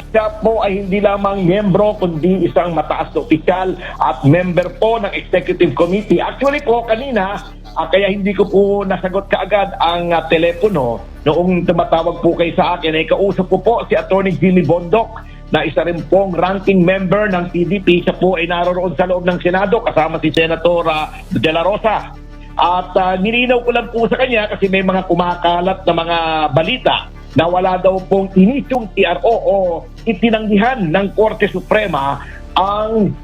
siya po ay hindi lamang miyembro kundi isang mataas na opisyal at member po ng Executive Committee. Actually po kanina, kaya hindi ko po nasagot kaagad ang telepono noong tumatawag po kayo sa akin, ay kausap ko po si Attorney Jimmy Bondoc na isa rin pong ranking member ng PDP. Siya po ay naroon sa loob ng Senado kasama si Senator De La Rosa. At nilinaw ko lang po sa kanya kasi may mga kumakalat na mga balita na wala daw pong inisyong TRO o itinanggihan ng Korte Suprema ang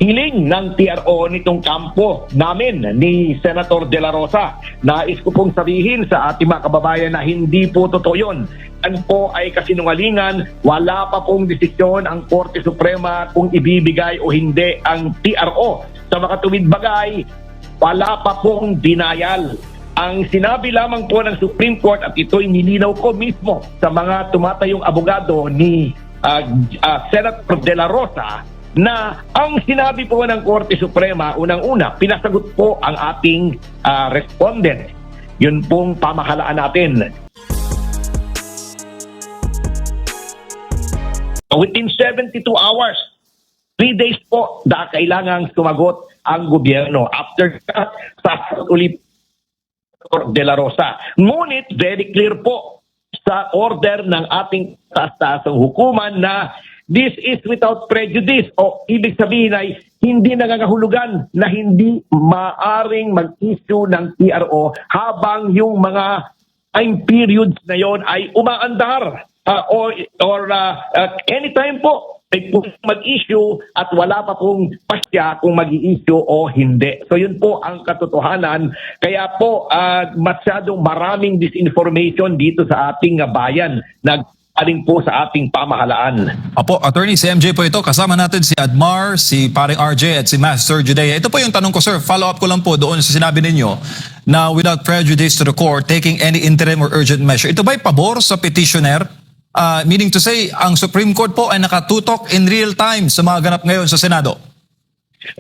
hiling ng TRO nitong kampo namin ni Senator De La Rosa. Nais ko pong sabihin sa ating mga kababayan na hindi po totoo yun. Yan po ay kasinungalingan. Wala pa pong desisyon ang Korte Suprema kung ibibigay o hindi ang TRO. Sa makatuwid bagay, wala pa pong denial. Ang sinabi lamang po ng Supreme Court, at ito'y nilinaw ko mismo sa mga tumatayong abogado ni Senator De La Rosa, na ang sinabi po ng Korte Suprema, unang-una, pinasagot po ang ating respondent. Yun pong pamahalaan natin. Within 72 hours, 3 days po na kailangang sumagot ang gobyerno. After that, sasagot ulit De La Rosa. Ngunit, very clear po sa order ng ating taas-taasang hukuman na this is without prejudice, o ibig sabihin ay hindi nangangahulugan na hindi maaring mag-issue ng TRO habang yung mga time periods na yon ay umaandar or anytime po ay mag-issue at wala pa pong pasya kung mag-i-issue o hindi. So yun po ang katotohanan. Kaya po masyadong maraming disinformation dito sa ating bayan na aling po sa ating pamahalaan. Apo, Attorney, si MJ po ito. Kasama natin si Admar, si paring RJ at si Master Judea. Ito po yung tanong ko, sir. Follow up ko lang po doon sa sinabi ninyo na without prejudice to the court, taking any interim or urgent measure. Ito ba'y pabor sa petitioner? Meaning to say, ang Supreme Court po ay nakatutok in real time sa mga ganap ngayon sa Senado.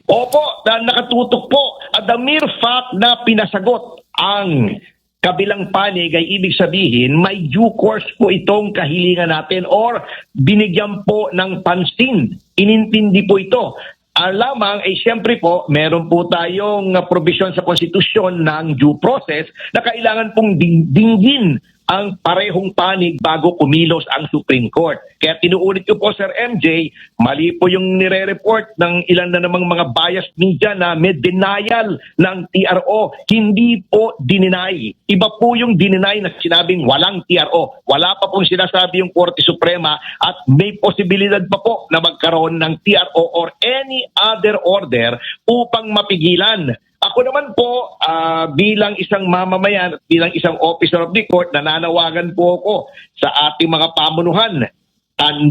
Opo, nakatutok po. At the mere fact na pinasagot ang kabilang panig ay ibig sabihin may due course po itong kahilingan natin or binigyan po ng pansin. Inintindi po ito. Lamang ay siyempre po meron po tayong provision sa konstitusyon ng due process na kailangan pong dinggin ang parehong panig bago kumilos ang Supreme Court. Kaya tinuulit ko po, Sir MJ, mali po yung nire-report ng ilan na namang mga biased media na may denial ng TRO. Hindi po dininay. Iba po yung dininay na sinabing walang TRO. Wala pa pong sinasabi yung Korte Suprema at may posibilidad pa po na magkaroon ng TRO or any other order upang mapigilan. Ako naman po, bilang isang mamamayan at bilang isang officer of the court, nananawagan po ako sa ating mga pamunuhan.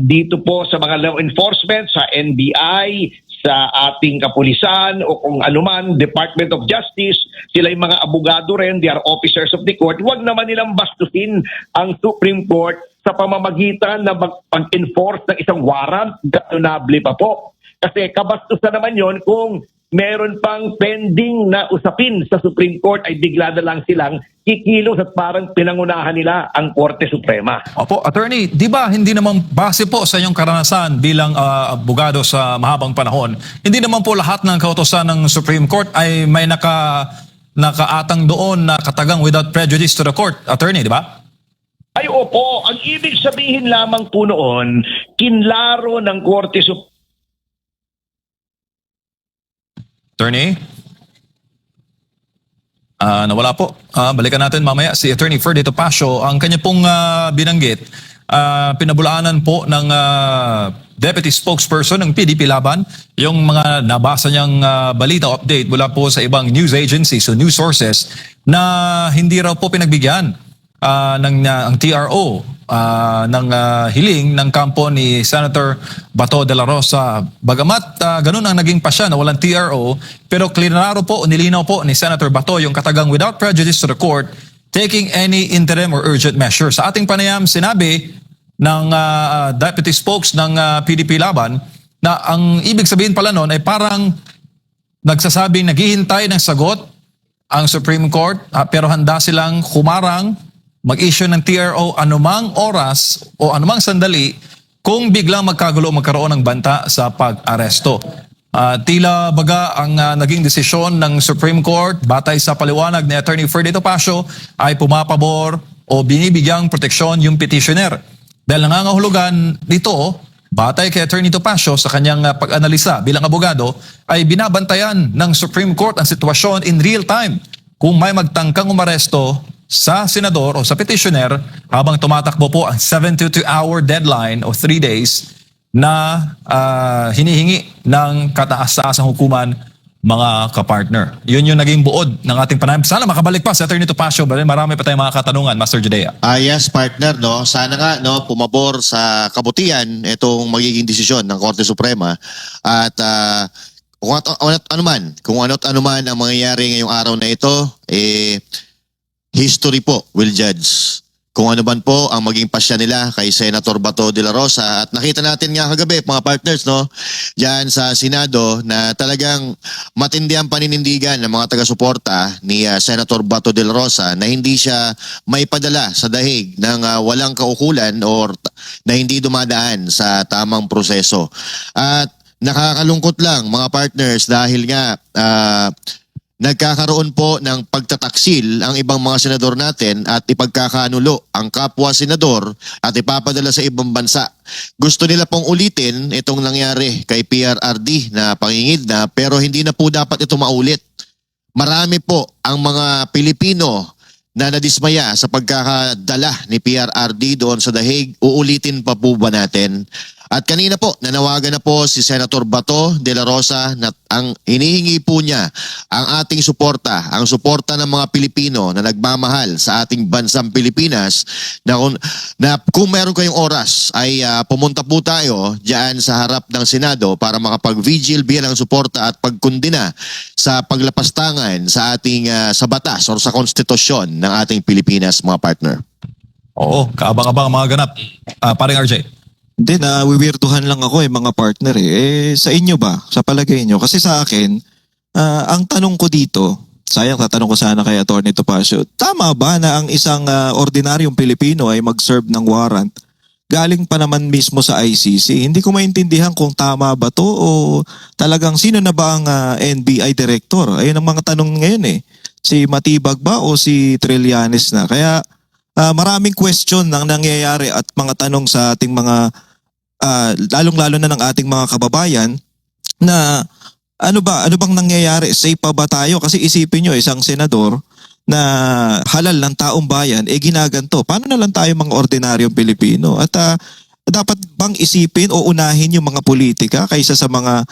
Dito po sa mga law enforcement, sa NBI, sa ating kapulisan o kung anuman, Department of Justice, sila yung mga abogado rin, they are officers of the court. Huwag naman nilang bastusin ang Supreme Court sa pamamagitan na mag-enforce ng isang warrant, gatunable pa po. Kasi kabastusan naman yon kung meron pang pending na usapin sa Supreme Court ay bigla na lang silang kikilos at parang pinangunahan nila ang Korte Suprema. Opo, Attorney, di ba hindi naman base po sa inyong karanasan bilang abogado sa mahabang panahon, hindi naman po lahat ng kautosan ng Supreme Court ay may nakaatang doon na katagang without prejudice to the court, Attorney, di ba? Ay opo, ang ibig sabihin lamang po noon, kinlaro ng Korte Suprema. Attorney? Nawala po. Balikan natin mamaya si Attorney Ferdito Pasio. Ang kanya pong binanggit, pinabulaanan po ng Deputy Spokesperson ng PDP Laban, yung mga nabasa niyang balita update mula po sa ibang news agencies o news sources na hindi raw po pinagbigyan ng TRO ng hiling ng kampo ni Senator Bato de la Rosa. Bagamat ganun ang naging pasya na walang TRO, pero klaro po, nilinaw po ni Senator Bato yung katagang without prejudice to the court, taking any interim or urgent measure. Sa ating panayam, sinabi ng Deputy Spokes ng PDP Laban na ang ibig sabihin pala noon ay parang nagsasabing naghihintay ng sagot ang Supreme Court pero handa silang humarang mag-issue ng TRO anumang oras o anumang sandali kung biglang magkagulo o magkaroon ng banta sa pag-aresto. Tila baga ang naging desisyon ng Supreme Court batay sa paliwanag ni Attorney Ferdy Topacio ay pumapabor o binibigyang proteksyon yung petitioner. Dahil nangangahulugan dito, batay kay Attorney Topacio sa kanyang pag-analisa bilang abogado, ay binabantayan ng Supreme Court ang sitwasyon in real time. Kung may magtangkang umaresto sa senador o sa petitioner habang tumatakbo po ang 72-hour deadline o 3 days na hinihingi ng kataas-taasang hukuman mga kapartner. Yun yung naging buod ng ating panayam. Sana makabalik pa si Attorney Topacio, but marami pa tayong mga katanungan, Master Judea. Yes, partner, no. Sana nga no pumabor sa kabutihan itong magiging desisyon ng Korte Suprema at kung ano't ano man ang mangyayari ngayong araw na ito, history po will judge kung ano man po ang maging pasya nila kay Senator Bato de la Rosa. At nakita natin nga kagabi, mga partners, no, diyan sa Senado na talagang matindi ang paninindigan ng mga taga-suporta ni Senator Bato de la Rosa na hindi siya may padala sa dahig ng walang kaukulan or na hindi dumadaan sa tamang proseso. At nakakalungkot lang, mga partners, dahil nga nagkakaroon po ng pagtataksil ang ibang mga senador natin at ipagkakanulo ang kapwa senador at ipapadala sa ibang bansa. Gusto nila pong ulitin itong nangyari kay PRRD na pangingid na, pero hindi na po dapat ito maulit. Marami po ang mga Pilipino na nadismaya sa pagkakadala ni PRRD doon sa dahig. Uulitin pa po ba natin? At kanina po, nanawagan na po si Senator Bato de la Rosa na ang hinihingi po niya ang ating suporta, ang suporta ng mga Pilipino na nagmamahal sa ating bansang Pilipinas na kung meron kayong oras ay pumunta po tayo diyan sa harap ng Senado para makapag-vigil bilang suporta at pagkundina sa paglapastangan sa ating sa batas o sa konstitusyon ng ating Pilipinas, mga partner. Oo, kaabang-abang ang mga ganap. Paring RJ. Hindi, nawiwirtuhan lang ako mga partner sa inyo ba? Sa palagay nyo? Kasi sa akin, ang tanong ko dito, sayang tatanong ko sana kay Attorney Topacio, tama ba na ang isang ordinaryong Pilipino ay mag-serve ng warrant? Galing pa naman mismo sa ICC. Hindi ko maintindihan kung tama ba to o talagang sino na ba ang NBI director? Ayun ang mga tanong ngayon Si Matibag ba o si Trillanes na? Kaya maraming question nang nangyayari at mga tanong sa ating mga lalong-lalo na ng ating mga kababayan na ano bang nangyayari? Safe pa ba tayo? Kasi isipin nyo, isang senador na halal ng taong bayan, ginaganto. Paano na lang tayo mga ordinaryong Pilipino? At dapat bang isipin o unahin yung mga politika kaysa sa mga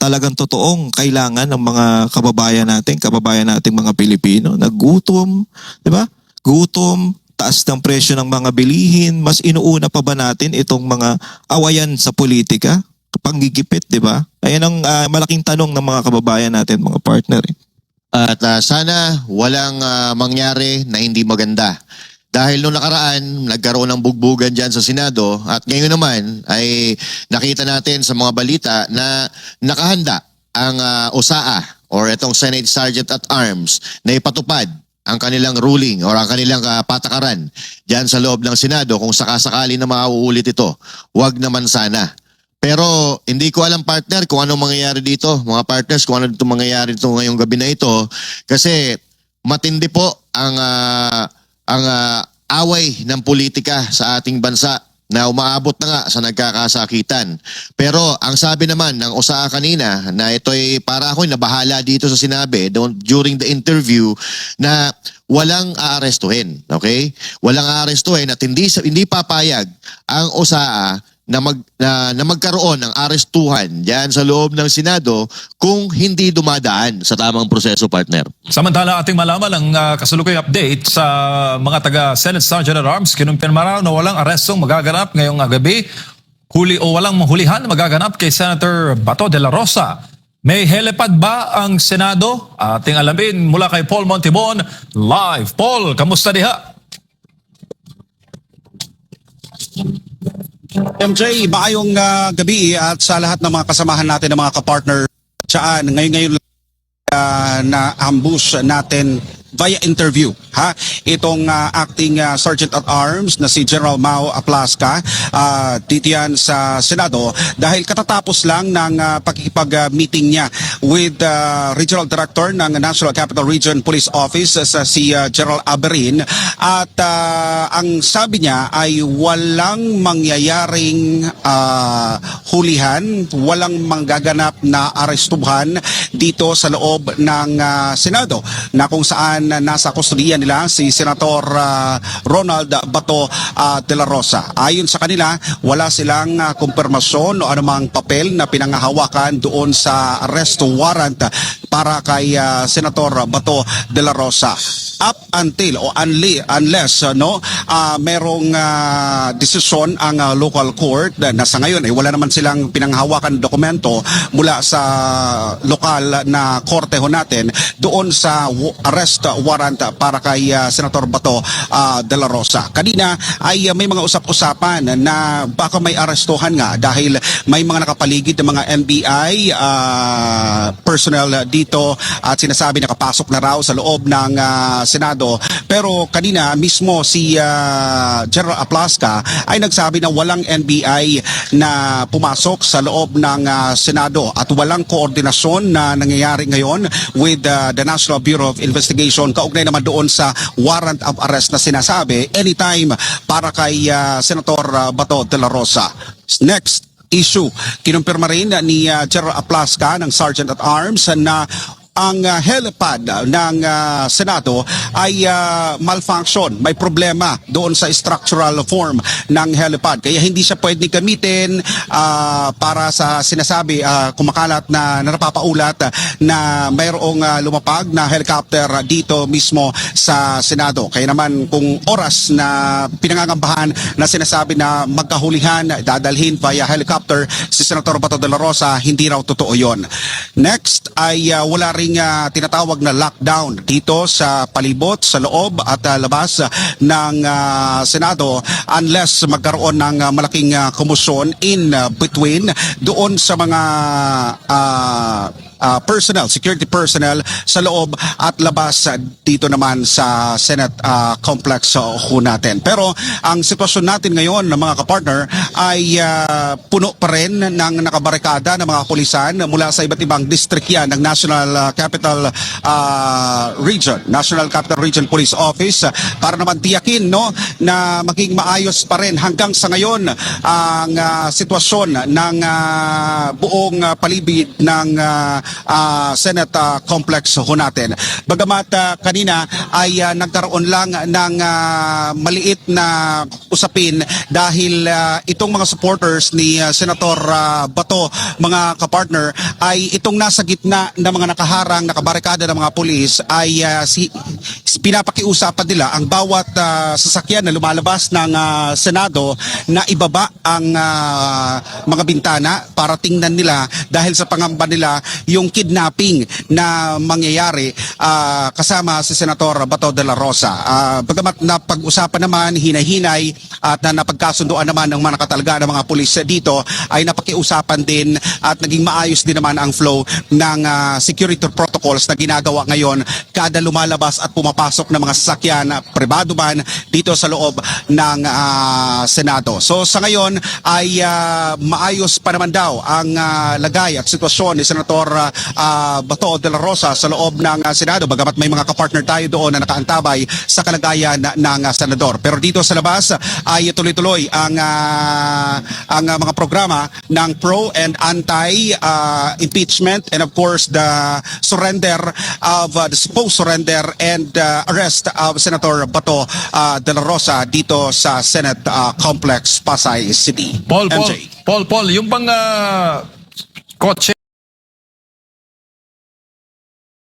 talagang totoong kailangan ng mga kababayan nating mga Pilipino? Nagutom, di ba? Gutom, taas ng presyo ng mga bilihin, mas inuuna pa ba natin itong mga awayan sa politika? Panggigipit, di ba? Ayan ang malaking tanong ng mga kababayan natin, mga partner. At sana walang mangyari na hindi maganda. Dahil noong nakaraan, nagkaroon ng bugbugan dyan sa Senado at ngayon naman ay nakita natin sa mga balita na nakahanda ang OSAA or itong Senate Sergeant at Arms na ipatupad ang kanilang ruling or ang kanilang patakaran dyan sa loob ng Senado kung sakasakali na mauulit ito. Huwag naman sana. Pero hindi ko alam, partner, kung anong mangyayari dito. Mga partners, kung ano dito mangyayari dito ngayong gabi na ito. Kasi matindi po ang away ng politika sa ating bansa na umaabot na nga sa nagkakasakitan. Pero ang sabi naman ng OSAA kanina na ito'y para ako'y nabahala dito sa sinabi during the interview na walang aarestuhin. Okay? Walang aarestuhin at hindi papayag ang OSAA na magkaroon ng arestuhan diyan sa loob ng Senado kung hindi dumadaan sa tamang proseso, partner. Samantala, ating malaman ang kasalukuy update sa mga taga-Senate Sergeant at Arms. Kinumpirma na walang arestong magaganap ngayong gabi. Walang hulihan magaganap kay Senator Bato de la Rosa. May helipad ba ang Senado? Ating alamin mula kay Paul Montibon. Live. Paul, kamusta diha? MJ, maayong gabi at sa lahat ng mga kasamahan natin ng mga kapartner. Ngayon na ambush natin via interview itong acting Sergeant at Arms na si General Mau Aplasca dito yan sa Senado dahil katatapos lang ng pakikipag-meeting niya with Regional Director ng National Capital Region Police Office si General Aberin at ang sabi niya ay walang mangyayaring hulihan, walang manggaganap na arestuhan dito sa loob ng Senado na kung saan nasa kustodiya nila si Senator Ronald Bato de la Rosa. Ayon sa kanila, wala silang kumpirmasyon o anumang papel na pinangahawakan doon sa arrest warrant para kay Senator Bato de la Rosa. Up until o unless merong desisyon ang local court na sa ngayon ay wala naman silang pinanghawakan dokumento mula sa lokal na korte ho natin doon sa arrest warrant para kay Senator Bato de la Rosa. Kanina ay may mga usap-usapan na baka may arestuhan nga dahil may mga nakapaligid ng mga NBI personnel dito at sinasabi nakapasok na raw sa loob ng Senado. Pero kanina mismo si General Aplasca ay nagsabi na walang NBI na pumasok sa loob ng Senado at walang koordinasyon na nangyayari ngayon with the National Bureau of Investigation kaugnay naman doon sa warrant of arrest na sinasabi anytime para kay Senator Bato de la Rosa. Next issue, kinumpirma rin ni General Aplasca ng Sergeant at Arms na ang helipad ng Senado ay malfunction. May problema doon sa structural form ng helipad. Kaya hindi siya pwedeng gamitin para sa sinasabi, kumakalat na napapaulat na mayroong lumapag na helicopter dito mismo sa Senado. Kaya naman kung oras na pinangangambahan na sinasabi na magkahulihan, dadalhin via helicopter si Senator Bato de la Rosa, hindi raw totoo yon. Next ay wala rin tinatawag na lockdown dito sa palibot, sa loob at labas ng Senado unless magkaroon ng malaking kumusyon in between doon sa mga security personnel sa loob at labas dito naman sa Senate complex ho natin. Pero ang sitwasyon natin ngayon ng mga kapartner ay puno pa rin ng nakabarikada ng mga pulisan mula sa iba't ibang district yan ng National Capital Region Police Office para naman tiyakin na maging maayos pa rin hanggang sa ngayon ang sitwasyon ng buong palibid ng Senate complex ho natin. Bagamat kanina ay nagkaroon lang ng maliit na usapin dahil itong mga supporters ni Senator Bato, mga kapartner, ay itong nasa gitna ng mga nakaharang, nakabarikada ng mga pulis ay pinapakiusapan nila ang bawat sasakyan na lumalabas ng Senado na ibaba ang mga bintana para tingnan nila dahil sa pangamba nila yung kidnapping na mangyayari kasama si Senator Bato de la Rosa. Bagamat napag-usapan naman, hinay-hinay at napagkasunduan naman ng mga nakatalga ng mga pulis dito ay napakiusapan din at naging maayos din naman ang flow ng security protocols na ginagawa ngayon kada lumalabas at pumapasok ng mga sasakyan, pribado man, dito sa loob ng Senado. So sa ngayon ay maayos pa naman daw ang lagay at sitwasyon ni Senator Bato de la Rosa sa loob ng Senado, bagamat may mga kapartner tayo doon na nakaantabay sa kalagayan ng senador. Pero dito sa labas ay tuloy-tuloy ang mga programa ng pro and anti impeachment and of course the surrender of the supposed surrender and arrest of Senator Bato de la Rosa dito sa Senate Complex, Pasay City. Paul, yung bang kotse